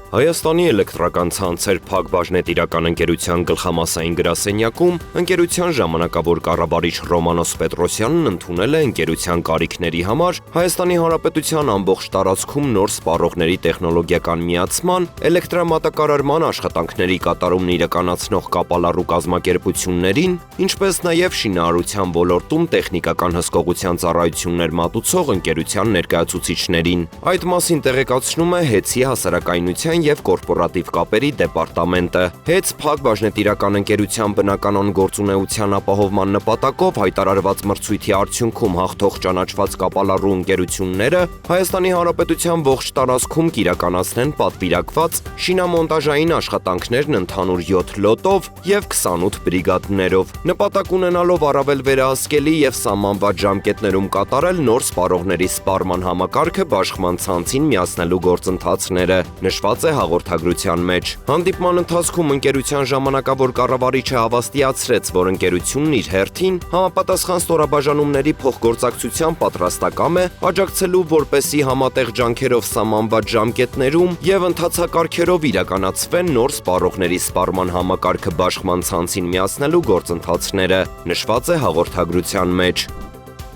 Հայաստանի էլեկտրական ցանցեր Փակ բաժնետիրական ընկերության գլխամասային գրասենյակում ընկերության ժամանակավոր կառավարիչ Ռոմանոս Պետրոսյանն ընդունել է ընկերության կարիքների համար Հայաստանի Հանրապետության ամբողջ տարածքում նոր սպառողների տեխնոլոգիական միացման, էլեկտրամատակարարման աշխատանքների կատարումն իրականացնող կապալառու կազմակերպություններին, ինչպես նաև շինարարության ոլորտում տեխնիկական հսկողության ծառայություններ մատուցող ընկերության ներկայացուցիչներին։ Այդ մասին տեղեկացնում է ՀԵՑ-ի հասարակայնության և կորպորատիվ կապերի դեպարտամենտը։ ՀԵՑ Փակ բաժնետիրական ընկերության բնականոն գործունեության ապահովման նպատակով հայտարարված մրցույթի արդյունքում հաղթող ճանաչված կապալառու ընկերությունները Հայաստանի Հանրապետության ողջ տարածքում կիրականացնեն պատվիրակված շինամոնտաժային աշխատանքներն ընդհանուր 7 լոտով և 28 բրիգադներով, նպատակ ունենալով առավել վերահսկելի և սահմանված ժամկետներում կատարել նոր սպառողների սպառման համակարգը բաշխման ցանցին միացնելու գործընթացները, նշված է հաղորդագրության մեջ։ Հանդիպման ընթացքում ընկերության ժամանակավոր կառավարիչը հավաստիացրեց, որ ընկերությունն իր հերթին համապատասխան ստորաբաժանումների փոխգործակցության պատրաստակամ է աջակցելու, որպեսզի համատեղ ջանքերով սահմանված ժամկետներում և ընթացակարգերով իրականացվեն նոր սպառողների սպառման համակարգը բաշխման ցանցին միացնելու գործընթացները, նշված է հաղորդագրության մեջ։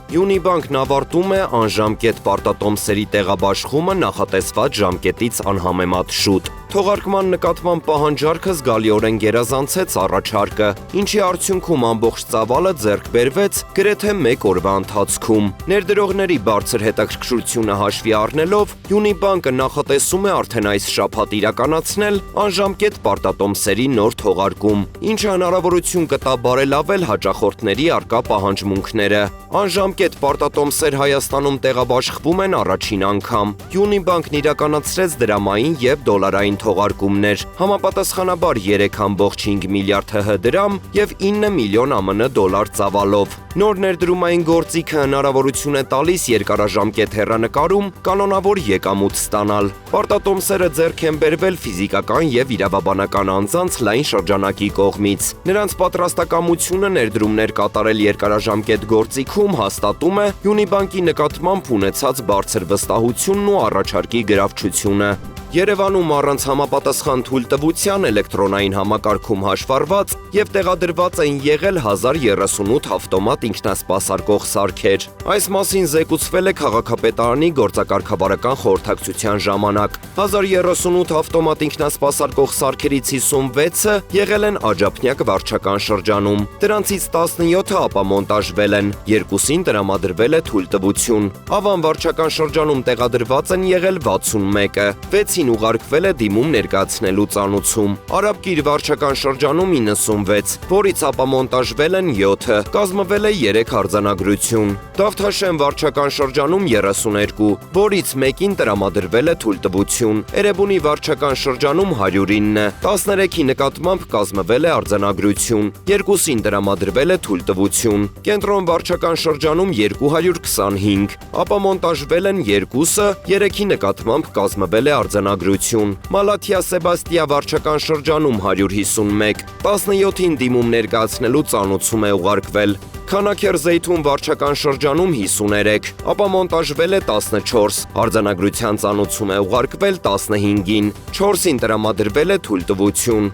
Յունիբանկն ավարտում է անժամկետ պարտատոմսերի տեղաբաշխումը նախատեսված ժամկետից անհամեմատ շուտ։ Թողարկման նկատմամբ պահանջարկը զգալիորեն գերազանցեց առաջարկը, ինչի արդյունքում ամբողջ ծավալը ձեռք բերվեց գրեթե 1 օրվա ընթացքում։ Ներդրողների բարձր հետաքրքրությունը հաշվի առնելով, Յունիբանկը նախատեսում է արդեն այս շաբաթ իրականացնել անժամկետ պարտատոմսերի նոր թողարկում, ինչը հնարավորություն կտա բարելավել հաճախորդների առկա պահանջմունքները։ Անժամկետ պարտատոմսեր Հայաստանում տեղաբաշխվում են առաջին անգամ։ Յունիբանկն իրականացրեց դրամային և դոլարային թողարկումներ, համապատասխանաբար 3.5 միլիարդ ՀՀ դրամ և 9 միլիոն ԱՄՆ դոլար ծավալով։ Նոր ներդրումային գործիքը հնարավորություն է տալիս երկարաժամկետ հեռանկարում կանոնավոր եկամուտ ստանալ։ Պարտատոմսերը ձեռք են բերվել ֆիզիկական և իրավաբանական անձանց լայն շրջանակի կողմից։ Նրանց պատրաստակամությունը ներդրումներ կատարել երկարաժամկետ գործիքում հաստատում է Յունիբանկի նկատմամբ ունեցած բարձր վստահությունն ու առաջարկի գրավչությունը։ Երևանում առանց համապատասխան թույլտվության էլեկտրոնային համակարգում հաշվառված և տեղադրված էին եղել 1038 ավտոմատ ինքնասպասարկող սարքեր։ Այս մասին զեկուցվել է քաղաքապետարանի գործակարգավարական խորհրդակցության ժամանակ։ 1038 ավտոմատ ինքնասպասարկող սարքերից 56-ը եղել են Աջափնյակ վարչական շրջանում։ Դրանցից 17-ը ապամոնտաժվել են, 2-ին տրամադրվել է թույլտվություն։ Ավան վարչական շրջանում տեղադրված են եղել 61-ը, 6-ին ուղարկվել է դիմում ներկայացնելու ծանուցում։ Արաբկիր վարչական շրջանում 96, որից ապամոնտաժվել են 7-ը, կազմվել է 3 արձանագրություն։ Դավթաշեն վարչական շրջանում 32, որից 1-ին տրամադրվել է թույլտվություն։ Էրեբունի վարչական շրջանում 109, 13-ի նկատմամբ կազմվել է արձանագրություն, 2-ին տրամադրվել է թույլտվություն։ Կենտրոն վարչական շրջանում 225, ապամոնտաժվել են 2-ը, 3-ի նկատմամբ կազմվել է արձանագրություն։ Մալաթիա Սեբաստիա վարչական շրջանում 151, 17-ին դիմում ներկայացնելու ծանուցում է ուղարկվել։ Քանաքեռ Զեյթուն վարչական շրջանում 53, ապամոնտաժվել է 14, արձանագրության ծանուցում է ուղարկվել 15-ին, 4-ին տրամադրվել է թույլտվություն։